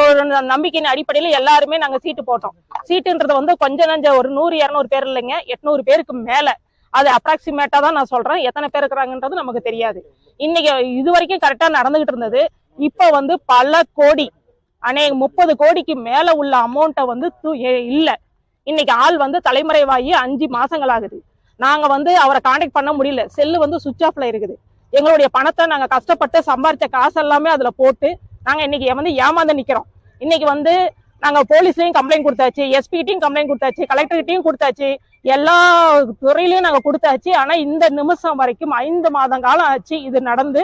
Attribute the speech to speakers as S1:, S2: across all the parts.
S1: ஒரு நம்பிக்கையின் அடிப்படையில எல்லாருமே நாங்க சீட்டு போட்டோம். சீட்டுன்றது கொஞ்சம் நஞ்ச ஒரு 100-200 பேர் இல்லைங்க, 800 பேருக்கு மேல. அது அப்ராக்சிமேட்டா தான் நான் சொல்றேன். எத்தனை பேர் இருக்கிறாங்கன்றது நமக்கு தெரியாது. இன்னைக்கு இது வரைக்கும் கரெக்டா நடந்துகிட்டு இருந்தது. இப்ப பல கோடி, 30 கோடிக்கு மேல உள்ள அமௌண்ட்டை இல்ல. இன்னைக்கு ஆள் தலைமறைவாகி 5 மாசங்கள் ஆகுது. நாங்க அவரை கான்டாக்ட் பண்ண முடியல. செல்லு சுவிட்ச் ஆஃப்ல இருக்குது. எங்களுடைய பணத்தை நாங்க கஷ்டப்பட்டு சம்பாரிச்ச காசு எல்லாமே அதுல போட்டு நாங்க இன்னைக்கு ஏமாந்து நிக்கிறோம். இன்னைக்கு நாங்க போலீஸ்லயும் கம்ப்ளைண்ட் கொடுத்தாச்சு, எஸ்பிகிட்டையும் கம்ப்ளைண்ட் கொடுத்தாச்சு, கலெக்டர்கிட்டையும் கொடுத்தாச்சு, எல்லா துறையிலயும் நாங்க கொடுத்தாச்சு. ஆனா இந்த நிமிஷம் வரைக்கும் 5 மாதம் காலம் ஆச்சு இது நடந்து.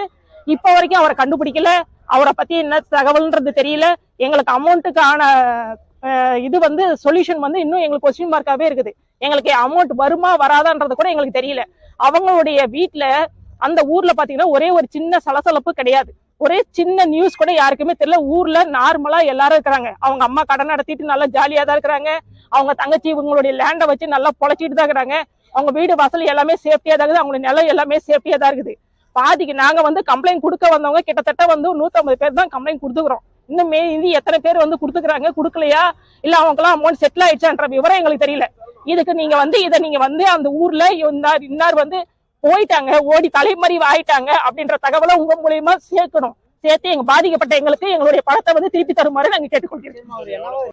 S1: இப்ப வரைக்கும் அவரை கண்டுபிடிக்கல. அவரை பத்தி என்ன தகவல்ன்றது தெரியல. எங்களுக்கு அமௌண்ட்டுக்கான இது சொல்யூஷன் இன்னும் எங்களுக்கு கொஸ்டின் மார்க்காவே இருக்குது. எங்களுக்கு அமௌண்ட் வருமா வராதான்றது கூட எங்களுக்கு தெரியல. அவங்களுடைய வீட்டுல அந்த ஊர்ல பாத்தீங்கன்னா ஒரே ஒரு சின்ன சலசலப்பு கிடையாது. ஒரே சின்ன நியூஸ் கூட யாருக்குமே தெரியல. ஊர்ல நார்மலா எல்லாரும் இருக்கிறாங்க. அவங்க அம்மா கடன் நடத்திட்டு நல்லா ஜாலியா தான் இருக்கிறாங்க. அவங்க தங்கச்சி இவங்களுடைய லேண்டை வச்சு நல்லா பொழைச்சிட்டு தான் இருக்கிறாங்க. அவங்க வீடு வாசல் எல்லாமே சேஃப்டியா தான் இருக்குது. அவங்களுடைய நிலம் எல்லாமே சேஃப்டியா தான் இருக்குது. பாதிக்கு நாங்க கம்ப்ளைண்ட் கொடுக்க வந்தவங்க கிட்டத்தட்ட 150 பேர் தான் கம்ப்ளைண்ட் கொடுத்துக்கிறோம். இன்னும் இது எத்தனை பேர் கொடுத்துக்கிறாங்க, கொடுக்கலையா, இல்ல அவங்க எல்லாம் அமௌண்ட் செட்டில் ஆயிடுச்சான்ற விவரம் எங்களுக்கு தெரியல. இதுக்கு நீங்க இதை நீங்க அந்த ஊர்ல இன்னார் போயிட்டாங்க, ஓடி தலைமறைவு ஆயிட்டாங்க அப்படின்ற தகவலை உங்க மூலியமா சேர்க்கணும். சேர்த்து எங்க பாதிக்கப்பட்ட எங்களுக்கு எங்களுடைய பணத்தை திருப்பி தருமாறு நாங்க கேட்டுக்கொள்கிறோம்.